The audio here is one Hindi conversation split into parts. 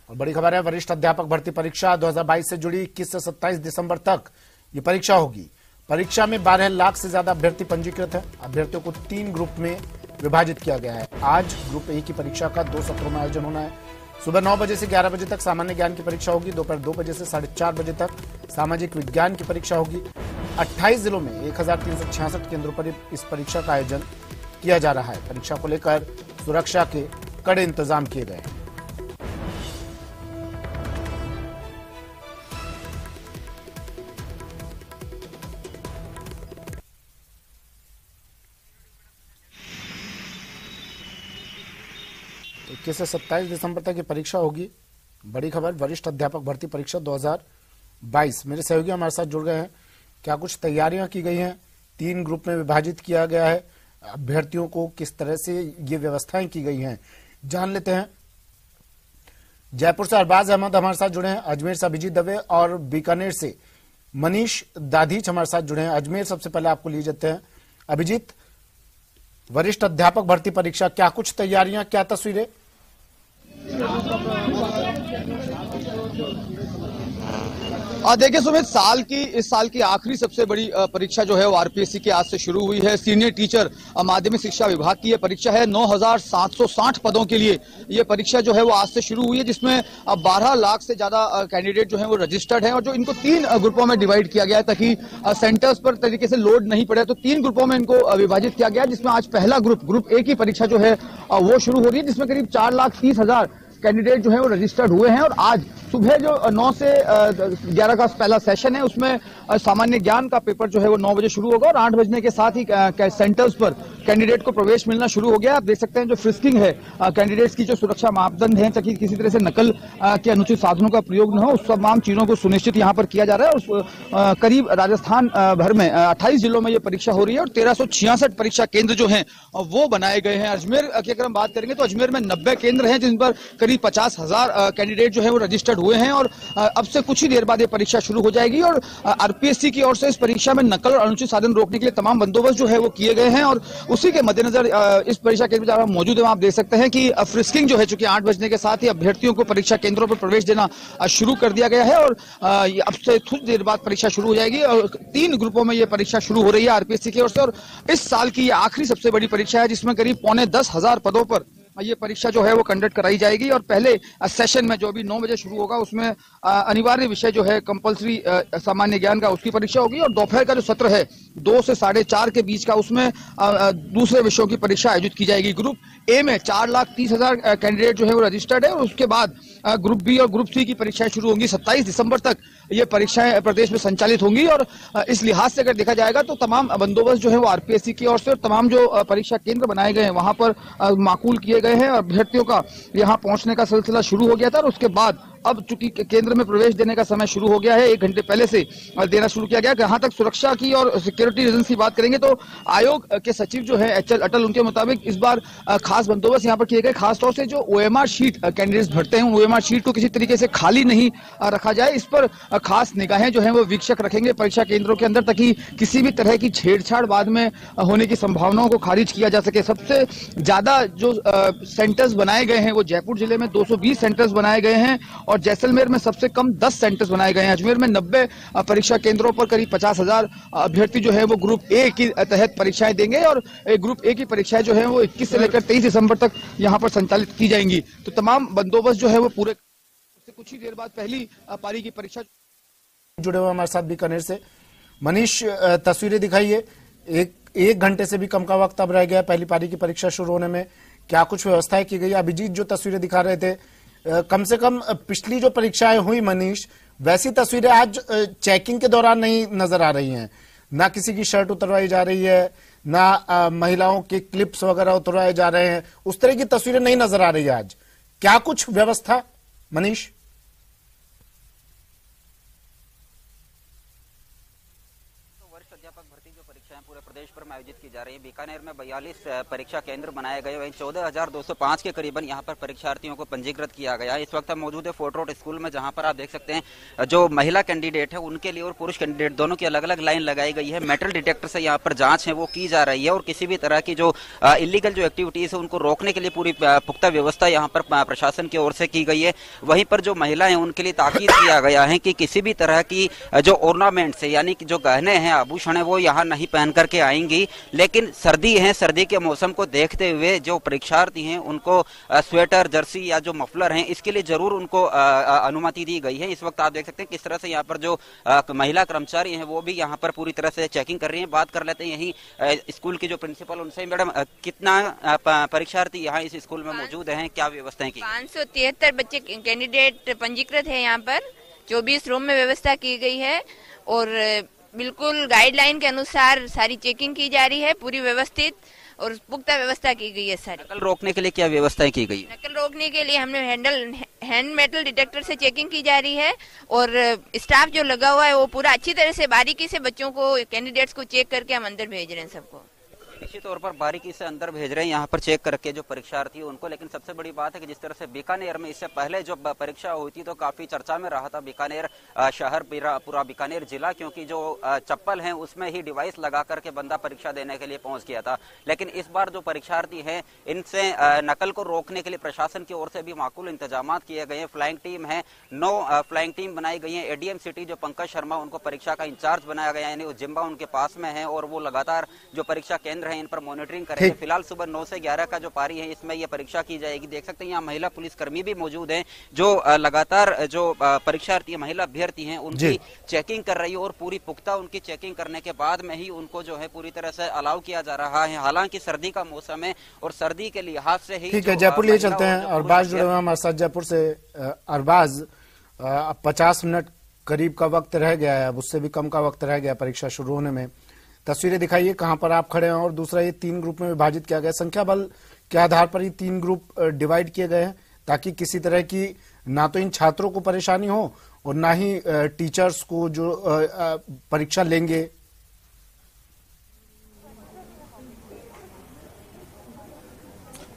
और बड़ी खबर है, वरिष्ठ अध्यापक भर्ती परीक्षा 2022 से जुड़ी 21 से 27 दिसंबर तक ये परीक्षा होगी। परीक्षा में 12 लाख से ज्यादा अभ्यर्थी पंजीकृत है। अभ्यर्थियों को 3 ग्रुप में विभाजित किया गया है। आज ग्रुप ए की परीक्षा का 2 सत्रों में आयोजन होना है। सुबह 9 बजे से 11 बजे तक सामान्य ज्ञान की परीक्षा होगी। दोपहर 2 बजे से 4:30 बजे तक सामाजिक विज्ञान की परीक्षा होगी। 28 जिलों में 1366 केंद्रों पर इस परीक्षा का आयोजन किया जा रहा है। परीक्षा को लेकर सुरक्षा के कड़े इंतजाम किए गए हैं। इक्कीस से 27 दिसंबर तक ये परीक्षा होगी। बड़ी खबर, वरिष्ठ अध्यापक भर्ती परीक्षा 2022। मेरे सहयोगी हमारे साथ जुड़ गए हैं। क्या कुछ तैयारियां की गई हैं? 3 ग्रुप में विभाजित किया गया है। अभ्यर्थियों को किस तरह से ये व्यवस्थाएं की गई हैं, जान लेते हैं। जयपुर से अरबाज अहमद हमारे साथ जुड़े हैं, अजमेर से अभिजीत दवे और बीकानेर से मनीष दाधीच हमारे साथ जुड़े हैं। अजमेर सबसे पहले आपको लिए जाते हैं। अभिजीत, वरिष्ठ अध्यापक भर्ती परीक्षा, क्या कुछ तैयारियां, क्या तस्वीरें? देखिए सुमित, इस साल की आखिरी सबसे बड़ी परीक्षा जो है वो आरपीएससी की आज से शुरू हुई है। सीनियर टीचर माध्यमिक शिक्षा विभाग की यह परीक्षा है। 9,760 पदों के लिए ये परीक्षा जो है वो आज से शुरू हुई है, जिसमें 12 लाख से ज्यादा कैंडिडेट जो है वो रजिस्टर्ड हैं और जो इनको 3 ग्रुपों में डिवाइड किया गया है ताकि सेंटर्स पर तरीके से लोड नहीं पड़े। तो 3 ग्रुपों में इनको विभाजित किया गया है, जिसमें आज पहला ग्रुप ए की परीक्षा जो है वो शुरू हो रही है, जिसमें करीब 4,30,000 कैंडिडेट जो है वो रजिस्टर्ड हुए हैं। और आज सुबह जो 9 से 11 का पहला सेशन है, उसमें सामान्य ज्ञान का पेपर जो है वो 9 बजे शुरू होगा और 8 बजने के साथ ही सेंटर्स पर कैंडिडेट को प्रवेश मिलना शुरू हो गया। आप देख सकते हैं जो फ्रिस्किंग है, कैंडिडेट्स की जो सुरक्षा मापदंड है ताकि किसी तरह से नकल के अनुचित साधनों का प्रयोग न हो, उस तमाम चीजों को सुनिश्चित यहाँ पर किया जा रहा है। और करीब राजस्थान भर में 28 जिलों में ये परीक्षा हो रही है और 1366 परीक्षा केंद्र जो है वो बनाए गए हैं। अजमेर की अगर हम बात करेंगे तो अजमेर में 90 केंद्र हैं, जिन पर करीब 50,000 कैंडिडेट जो है वो रजिस्टर्ड हुए हैं और अब से कुछ ही देर बाद ये परीक्षा शुरू हो जाएगी। और आरपीएससी की ओर से इस परीक्षा में नकल और अनुचित साधन रोकने के लिए तमाम बंदोबस्त जो है वो किए गए हैं और उसी के मद्देनजर इस परीक्षा केंद्र में मौजूद है। आप देख सकते हैं कि फ्रिस्किंग जो है, चूंकि 8 बजने के साथ ही अभ्यर्थियों को परीक्षा केंद्रों पर प्रवेश देना शुरू कर दिया गया है और अब से कुछ देर बाद परीक्षा शुरू हो जाएगी। और 3 ग्रुपों में यह परीक्षा शुरू हो रही है आरपीएससी की ओर से और इस साल की यह आखिरी सबसे बड़ी परीक्षा है, जिसमें करीब 9,10,000 पदों पर ये परीक्षा जो है वो कंडक्ट कराई जाएगी। और पहले सेशन में जो अभी 9 बजे शुरू होगा, उसमें अनिवार्य विषय जो है कंपलसरी सामान्य ज्ञान का, उसकी परीक्षा होगी। और दोपहर का जो सत्र है 2 से 4:30 के बीच का, उसमें दूसरे विषयों की परीक्षा आयोजित की जाएगी। ग्रुप ए में 4,30,000 कैंडिडेट जो है वो रजिस्टर्ड है और उसके बाद ग्रुप बी और ग्रुप सी की परीक्षाएं शुरू होंगी। 27 दिसंबर तक ये परीक्षाएं प्रदेश में संचालित होंगी। और इस लिहाज से अगर देखा जाएगा तो तमाम बंदोबस्त जो है वो आरपीएससी की ओर से और तमाम जो परीक्षा केंद्र बनाए गए हैं वहां पर माकूल किए गए हैं। अभ्यर्थियों का यहां पहुंचने का सिलसिला शुरू हो गया था और उसके बाद अब चूंकि केंद्र में प्रवेश देने का समय शुरू हो गया है, 1 घंटे पहले से देना शुरू किया गया। जहां तक सुरक्षा की और सिक्योरिटी रीजंस की बात करेंगे तो आयोग के सचिव जो है एचएल अटल, उनके मुताबिक इस बार खास बंदोबस्त यहां पर किए गए। खासतौर से जो ओएमआर शीट कैंडिडेट्स भरते हैं, ओएमआर शीट को किसी तरीके से खाली नहीं रखा जाए, इस पर खास निगाहें जो है वो वीक्षक रखेंगे परीक्षा केंद्रों के अंदर, ताकि किसी भी तरह की छेड़छाड़ बाद में होने की संभावनाओं को खारिज किया जा सके। सबसे ज्यादा जो सेंटर्स बनाए गए हैं वो जयपुर जिले में 220 सेंटर्स बनाए गए हैं और जैसलमेर में सबसे कम 10 सेंटर्स बनाए गए हैं। अजमेर में 90 परीक्षा केंद्रों पर करीब 50,000 अभ्यर्थी जो है वो ग्रुप ए के तहत परीक्षाएं देंगे और ग्रुप ए की परीक्षाएं जो है वो 21 से लेकर 23 दिसंबर तक यहां पर संचालित की जाएंगी। तो तमाम बंदोबस्त जो है वो पूरे कुछ ही देर बाद पहली पारी की परीक्षा। जुड़े हुए हमारे साथ बीकानेर से मनीष, तस्वीरें दिखाइए। एक घंटे से भी कम का वक्त अब रह गया पहली पारी की परीक्षा शुरू होने में। क्या कुछ व्यवस्थाएं की गई? अभिजीत जो तस्वीरें दिखा रहे थे, कम से कम पिछली जो परीक्षाएं हुई मनीष, वैसी तस्वीरें आज चेकिंग के दौरान नहीं नजर आ रही हैं। ना किसी की शर्ट उतरवाई जा रही है, ना महिलाओं के क्लिप्स वगैरह उतरवाए जा रहे हैं। उस तरह की तस्वीरें नहीं नजर आ रही है आज। क्या कुछ व्यवस्था मनीष? वरिष्ठ अध्यापक भर्ती जो परीक्षाएं पूरे प्रदेश भर में आयोजित की जा रही है। बीकानेर में 42 परीक्षा केंद्र बनाए गए, वहीं 14,205 के करीबन यहाँ पर परीक्षार्थियों को पंजीकृत किया गया है। इस वक्त हम मौजूद है फोर्ट रोड स्कूल में, जहाँ पर आप देख सकते हैं जो महिला कैंडिडेट है उनके लिए और पुरुष कैंडिडेट दोनों की अलग अलग लाइन लगाई गई है। मेटल डिटेक्टर से यहाँ पर जांच है वो की जा रही है और किसी भी तरह की जो इलीगल जो एक्टिविटीज है उनको रोकने के लिए पूरी पुख्ता व्यवस्था यहाँ पर प्रशासन की ओर से की गई है। वहीं पर जो महिलाएं उनके लिए ताकीद किया गया है कि किसी भी तरह की जो ऑर्नामेंट्स है यानी कि जो गहने हैं, आभूषण है, वो यहाँ नहीं पहन करके आएंगी। लेकिन सर्दी है, सर्दी के मौसम को देखते हुए जो परीक्षार्थी हैं उनको स्वेटर, जर्सी या जो मफलर हैं इसके लिए जरूर उनको अनुमति दी गई है। इस वक्त आप देख सकते हैं किस तरह से यहाँ पर जो महिला कर्मचारी हैं वो भी यहाँ पर पूरी तरह से चेकिंग कर रही हैं। बात कर लेते हैं यही स्कूल की जो प्रिंसिपल उनसे। मैडम, कितना परीक्षार्थी यहाँ इस स्कूल में मौजूद हैं, क्या व्यवस्थाएं की? 573 बच्चे कैंडिडेट पंजीकृत है। यहाँ पर 24 रूम में व्यवस्था की गई है और बिल्कुल गाइडलाइन के अनुसार सारी चेकिंग की जा रही है, पूरी व्यवस्थित और पुख्ता व्यवस्था की गई है। सारी नकल रोकने के लिए क्या व्यवस्थाएं की गई? नकल रोकने के लिए हमने हैंड मेटल डिटेक्टर से चेकिंग की जा रही है और स्टाफ जो लगा हुआ है वो पूरा अच्छी तरह से बारीकी से बच्चों को, कैंडिडेट्स को चेक करके हम अंदर भेज रहे हैं सबको। निश्चित तौर पर बारीकी से अंदर भेज रहे हैं यहाँ पर चेक करके जो परीक्षार्थी उनको। लेकिन सबसे बड़ी बात है कि जिस तरह से बीकानेर में इससे पहले जो परीक्षा हुई थी तो काफी चर्चा में रहा था बीकानेर शहर, पूरा बीकानेर जिला, क्योंकि जो चप्पल है उसमें ही डिवाइस लगा करके बंदा परीक्षा देने के लिए पहुंच गया था। लेकिन इस बार जो परीक्षार्थी हैं इनसे नकल को रोकने के लिए प्रशासन की ओर से भी माकूल इंतजाम किए गए हैं। फ्लाइंग टीम है, 9 फ्लाइंग टीम बनाई गई है। एडीएम सिटी जो पंकज शर्मा उनको परीक्षा का इंचार्ज बनाया गया, यानी जिम्बा उनके पास में है और वो लगातार जो परीक्षा केंद्र है इन पर मॉनिटरिंग करेंगे। फिलहाल सुबह 9 से 11 का जो पारी है इसमें ये परीक्षा की जाएगी। देख सकते हैं यहाँ महिला पुलिसकर्मी भी मौजूद हैं जो लगातार जो परीक्षार्थी महिला अभ्यर्थी हैं उनकी चेकिंग कर रही है और पूरी पुख्ता उनकी चेकिंग करने के बाद में ही उनको जो है पूरी तरह से अलाउ किया जा रहा है। हालांकि सर्दी का मौसम है और सर्दी के लिहाज से ही ठीक है। जयपुर लिए चलते हैं। अरबाज जुड़े हुए हमारे साथ जयपुर से। अरबाज, 50 मिनट करीब का वक्त रह गया है, अब उससे भी कम का वक्त रह गया परीक्षा शुरू होने में। तस्वीरें दिखाइए कहां पर आप खड़े हैं और दूसरा ये 3 ग्रुप में विभाजित किया गया, संख्या बल के आधार पर ये 3 ग्रुप डिवाइड किए गए हैं ताकि किसी तरह की ना तो इन छात्रों को परेशानी हो और ना ही टीचर्स को जो परीक्षा लेंगे।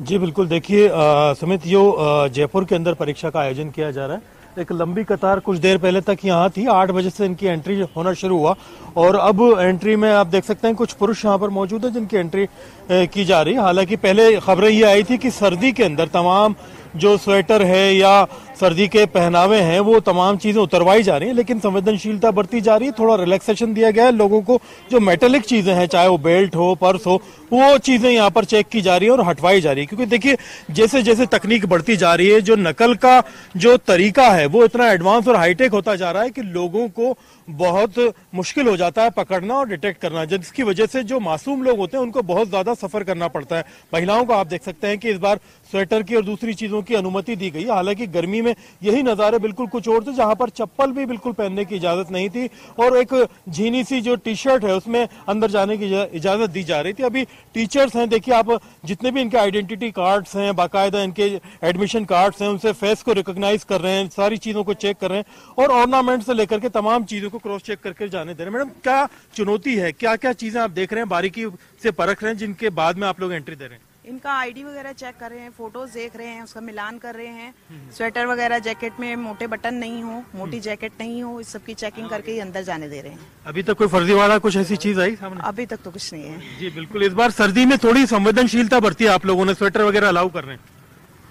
जी बिल्कुल, देखिए सुमित, जो जयपुर के अंदर परीक्षा का आयोजन किया जा रहा है, एक लंबी कतार कुछ देर पहले तक यहाँ थी। 8 बजे से इनकी एंट्री होना शुरू हुआ और अब एंट्री में आप देख सकते हैं कुछ पुरुष यहाँ पर मौजूद है जिनकी एंट्री की जा रही है। हालांकि पहले खबरें ये आई थी कि सर्दी के अंदर तमाम जो स्वेटर है या सर्दी के पहनावे हैं वो तमाम चीजें उतरवाई जा रही हैं, लेकिन संवेदनशीलता बरती जा रही है। थोड़ा रिलैक्सेशन दिया गया है लोगों को। जो मेटेलिक चीजें हैं, चाहे वो बेल्ट हो, पर्स हो, वो चीजें यहाँ पर चेक की जा रही है और हटवाई जा रही है। क्योंकि देखिए जैसे जैसे तकनीक बढ़ती जा रही है, जो नकल का जो तरीका है वो इतना एडवांस और हाईटेक होता जा रहा है कि लोगों को बहुत मुश्किल हो जाता है पकड़ना और डिटेक्ट करना, जिसकी वजह से जो मासूम लोग होते हैं उनको बहुत ज्यादा सफर करना पड़ता है। महिलाओं को आप देख सकते हैं कि इस बार स्वेटर की और दूसरी चीजों की अनुमति दी गई है। हालांकि गर्मी में यही नजारे बिल्कुल कुछ और थे, जहां पर चप्पल भी बिल्कुल पहनने की इजाजत नहीं थी और एक झीनी सी जो टी शर्ट है उसमें अंदर जाने की इजाजत दी जा रही थी। अभी टीचर्स हैं, देखिए आप, जितने भी इनके आइडेंटिटी कार्ड्स हैं, बाकायदा इनके एडमिशन कार्ड्स हैं, उनसे फेस को रिकॉग्नाइज कर रहे हैं, सारी चीजों को चेक कर रहे हैं और ऑर्नामेंट से लेकर के तमाम चीजों को क्रॉस चेक करके जाने दे रहे हैं। मैडम, क्या चुनौती है, क्या क्या चीजें आप देख रहे हैं, बारीकी से परख रहे हैं, जिनके बाद में आप लोग एंट्री दे रहे हैं? इनका आईडी वगैरह चेक कर रहे हैं, फोटोज देख रहे हैं, उसका मिलान कर रहे हैं। स्वेटर वगैरह, जैकेट में मोटे बटन नहीं हो, मोटी जैकेट नहीं हो, इस सब की चेकिंग करके ही अंदर जाने दे रहे हैं। अभी तक कोई फर्जीवाड़ा कुछ ऐसी चीज आई सामने? अभी तक तो कुछ नहीं है। जी बिल्कुल, इस बार सर्दी में थोड़ी संवेदनशीलता बढ़ती है, आप लोगों ने स्वेटर वगैरह अलाउ कर रहे हैं?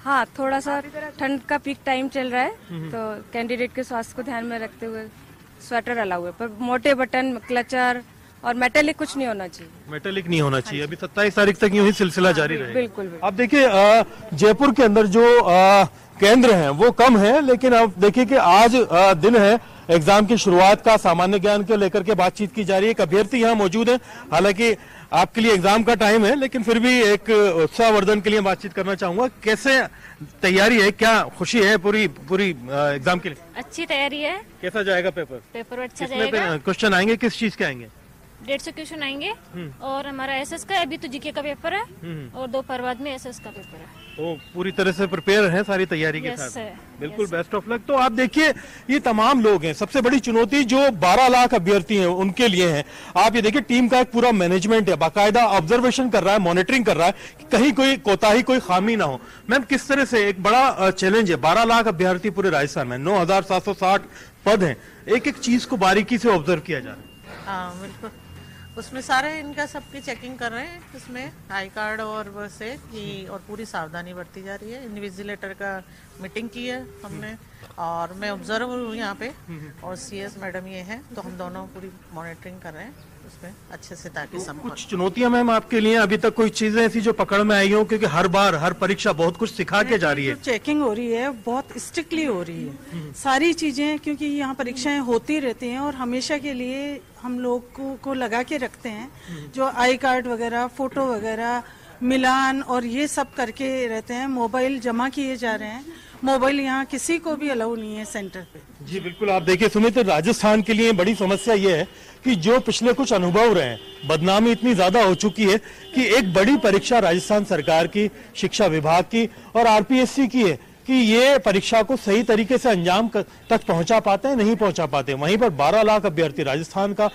हाँ, थोड़ा सा ठंड का पीक टाइम चल रहा है तो कैंडिडेट के स्वास्थ्य को ध्यान में रखते हुए स्वेटर अलाउ है, पर मोटे बटन, क्लचर और मेटेलिक कुछ नहीं होना चाहिए। मेटेलिक नहीं होना चाहिए। अभी 27 तारीख तक यूं ही सिलसिला जारी रहेगा। बिल्कुल। आप देखिए जयपुर के अंदर जो केंद्र हैं वो कम है, लेकिन आप देखिए कि आज दिन है एग्जाम की शुरुआत का। सामान्य ज्ञान को लेकर के बातचीत की जा रही है। एक अभ्यर्थी यहाँ मौजूद है, हालांकि आपके लिए एग्जाम का टाइम है, लेकिन फिर भी एक उत्साहवर्धन के लिए बातचीत करना चाहूंगा। कैसे तैयारी है, क्या खुशी है पूरी एग्जाम के लिए? अच्छी तैयारी है। कैसा जाएगा पेपर? पेपर अच्छा जाएगा। क्वेश्चन आएंगे, किस चीज के आएंगे? 150 क्वेश्चन आएंगे और हमारा एसएस का, अभी तो जीके का पेपर है और दोपहर बाद में एसएस का पेपर है। वो पूरी तरह से प्रिपेयर हैं सारी तैयारी के Yes, साथ। sir. बिल्कुल बेस्ट ऑफ लक। तो आप देखिए ये तमाम लोग हैं, सबसे बड़ी चुनौती जो 12 लाख अभ्यर्थी हैं उनके लिए है। आप ये देखिए टीम का एक पूरा मैनेजमेंट है, बाकायदा ऑब्जर्वेशन कर रहा है, मॉनिटरिंग कर रहा है कि कहीं कोई कोताही कोई खामी ना हो। मैम किस तरह से एक बड़ा चैलेंज है, 12 लाख अभ्यर्थी पूरे राजस्थान में, 9,760 पद हैं, एक एक चीज को बारीकी से ऑब्जर्व किया जा रहा है। हाँ बिल्कुल, उसमें सारे इनका सबकी चेकिंग कर रहे हैं, इसमें आई कार्ड और वैसे कि और पूरी सावधानी बरती जा रही है। इन्विजिलेटर का मीटिंग की है हमने और मैं ऑब्जर्व हूँ यहाँ पे और सीएस मैडम ये हैं, तो हम दोनों पूरी मॉनिटरिंग कर रहे हैं उसमें अच्छे से ताकि सब कुछ चुनौतियां मैम आपके लिए अभी तक कोई चीजें ऐसी जो पकड़ में आई हो, क्योंकि हर बार हर परीक्षा बहुत कुछ सिखा के जा रही है। चेकिंग हो रही है, बहुत स्ट्रिक्टली हो रही है सारी चीजें, क्योंकि यहाँ परीक्षाएं होती रहती हैं और हमेशा के लिए हम लोग को लगा के रखते हैं, जो आई कार्ड वगैरह, फोटो वगैरह, मिलान और ये सब करके रहते हैं। मोबाइल जमा किए जा रहे हैं, मोबाइल यहाँ किसी को भी अलाउ नहीं है सेंटर पे। जी बिल्कुल, आप देखिए सुमित, राजस्थान के लिए बड़ी समस्या ये है कि जो पिछले कुछ अनुभव रहे हैं, बदनामी इतनी ज्यादा हो चुकी है कि एक बड़ी परीक्षा राजस्थान सरकार की, शिक्षा विभाग की और आरपीएससी की है कि ये परीक्षा को सही तरीके से अंजाम तक पहुंचा पाते हैं, नहीं पहुंचा पाते। वहीं पर 12 लाख अभ्यर्थी, राजस्थान का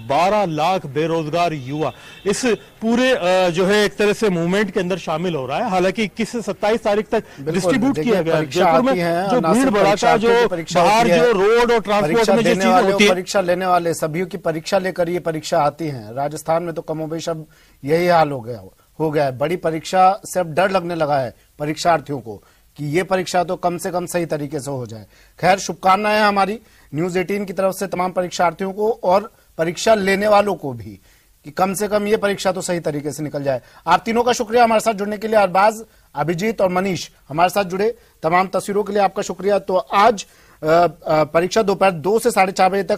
12 लाख बेरोजगार युवा इस पूरे जो है एक तरह से मूवमेंट के अंदर शामिल हो रहा है। हालांकि 21 से 27 तारीख तक डिस्ट्रीब्यूट किया गया है। जयपुर में जो भीड़ भड़ाका, जो बाहर जो रोड और ट्रांसपोर्ट में जो चीजें होती है, परीक्षा लेने वाले सभी की परीक्षा लेकर ये परीक्षा आती है। राजस्थान में तो कमोबेश अब यही हाल हो गया है। बड़ी परीक्षा से अब डर लगने लगा है परीक्षार्थियों को कि ये परीक्षा तो कम से कम सही तरीके से हो जाए। खैर, शुभकामनाएं हमारी न्यूज 18 की तरफ से तमाम परीक्षार्थियों को और परीक्षा लेने वालों को भी कि कम से कम ये परीक्षा तो सही तरीके से निकल जाए। आप तीनों का शुक्रिया हमारे साथ जुड़ने के लिए। अरबाज, अभिजीत और मनीष हमारे साथ जुड़े, तमाम तस्वीरों के लिए आपका शुक्रिया। तो आज परीक्षा दोपहर 2 से 4:30 बजे तक